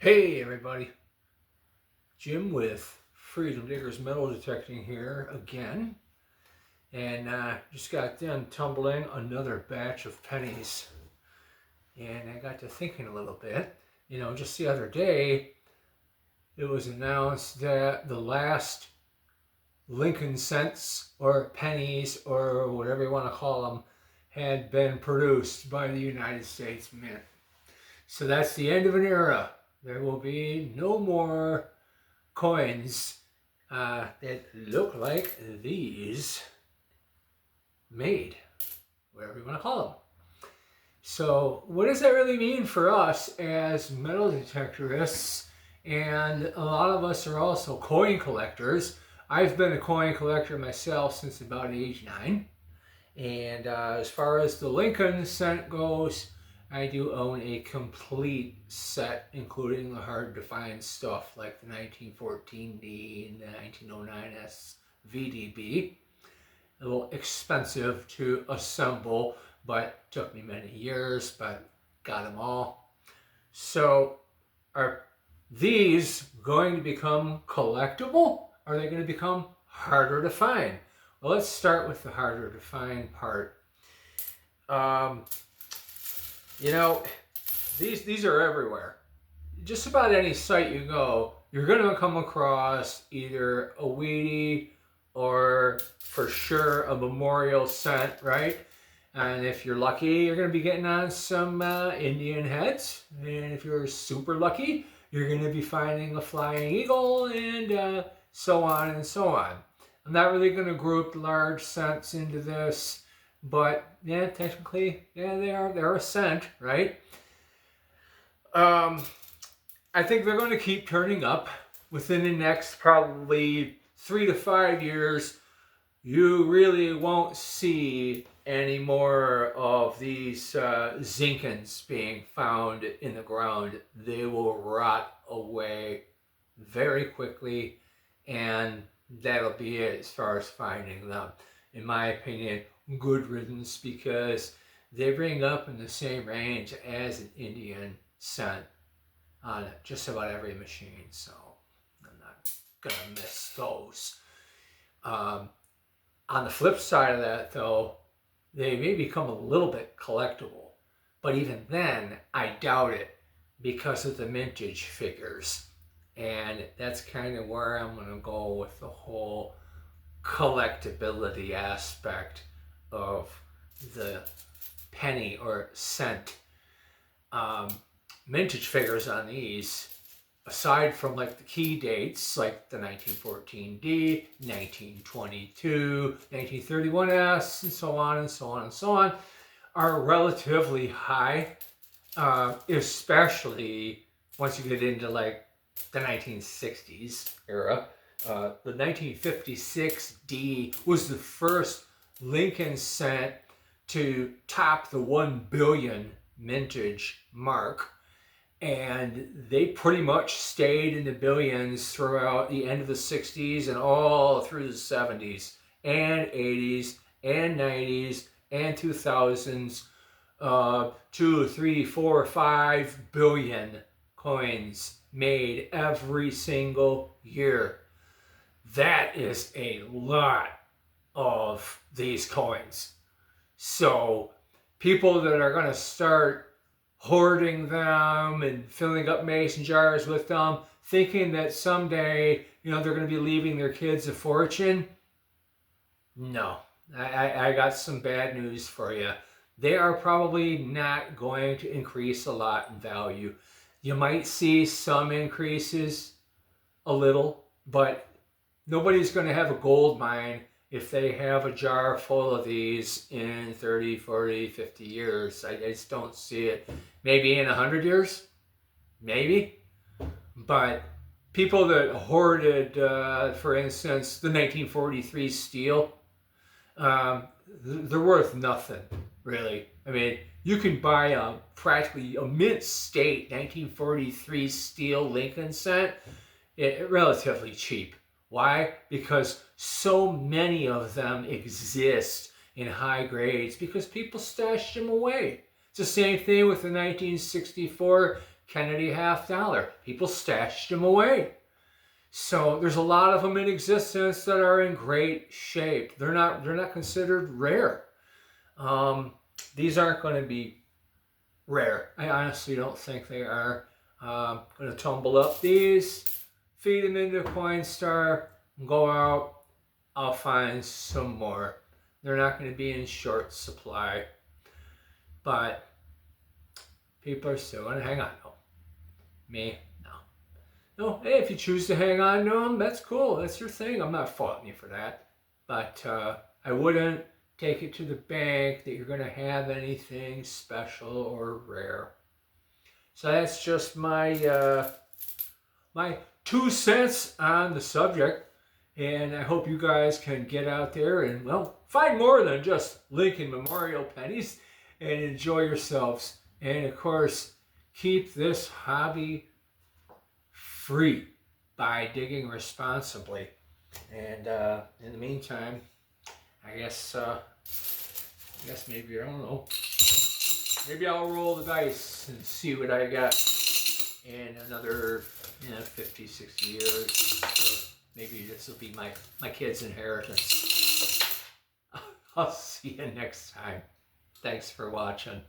Hey everybody, Jim with Freedom Diggers Metal Detecting here again, and just got done tumbling another batch of pennies, and I got to thinking a little bit. Just the other day, it was announced that the last Lincoln cents or pennies or whatever you want to call them had been produced by the United States Mint. So that's the end of an era. There will be no more coins that look like these made, whatever you want to call them. So what does that really mean for us as metal detectorists? And a lot of us are also coin collectors. I've been a coin collector myself since about age 9. And as far as the Lincoln cent goes, I do own a complete set, including the hard to find stuff like the 1914D and the 1909S VDB. A little expensive to assemble, but took me many years, but got them all. So are these going to become collectible? Are they going to become harder to find? Well, let's start with the harder to find part. These are everywhere. Just about any site you go, you're going to come across either a Wheatie or for sure a memorial cent, right? And if you're lucky, you're going to be getting on some Indian heads. And if you're super lucky, you're going to be finding a flying eagle and so on and so on. I'm not really going to group large cents into this, but yeah, technically, yeah, they're a cent, right? I think they're going to keep turning up within the next probably 3 to 5 years. You really won't see any more of these zinkins being found in the ground. They will rot away very quickly, and that'll be it as far as finding them. In my opinion, good riddance, because they bring up in the same range as an Indian cent on just about every machine, so I'm not gonna miss those. On the flip side of that, though, they may become a little bit collectible, but even then, I doubt it because of the mintage figures. And that's kind of where I'm going to go with the whole collectibility aspect of the penny or cent. Mintage figures on these, aside from like the key dates, like the 1914D, 1922, 1931S, and so on and so on and so on, are relatively high, especially once you get into like the 1960s era. The 1956D was the first Lincoln cent to top the 1 billion mintage mark. And they pretty much stayed in the billions throughout the end of the 60s and all through the 70s and 80s and 90s and 2000s. 2, 3, 4, 5 billion coins made every single year. That is a lot of these coins. So people that are going to start hoarding them and filling up mason jars with them, thinking that someday, they're going to be leaving their kids a fortune. No, I got some bad news for you. They are probably not going to increase a lot in value. You might see some increases, a little, but nobody's going to have a gold mine if they have a jar full of these in 30, 40, 50 years. I just don't see it. Maybe in 100 years? Maybe. But people that hoarded, for instance, the 1943 steel, they're worth nothing, really. I mean, you can buy practically a mint state 1943 steel Lincoln cent relatively cheap. Why? Because so many of them exist in high grades because people stashed them away. It's the same thing with the 1964 Kennedy $50. People stashed them away. So there's a lot of them in existence that are in great shape. They're not considered rare. These aren't going to be rare. I honestly don't think they are. I'm going to tumble up these, feed them into Coinstar, and go out. I'll find some more. They're not going to be in short supply. But people are still going to hang on to them. Me, no. No, hey, if you choose to hang on to them, that's cool. That's your thing. I'm not faulting you for that. But I wouldn't take it to the bank that you're going to have anything special or rare. So that's just my my 2 cents on the subject. And I hope you guys can get out there and, well, find more than just Lincoln Memorial pennies and enjoy yourselves. And of course, keep this hobby free by digging responsibly. And in the meantime, I guess maybe, I don't know, maybe I'll roll the dice and see what I got in another 50, 60 years. So maybe this will be my kid's inheritance. I'll see you next time. Thanks for watching.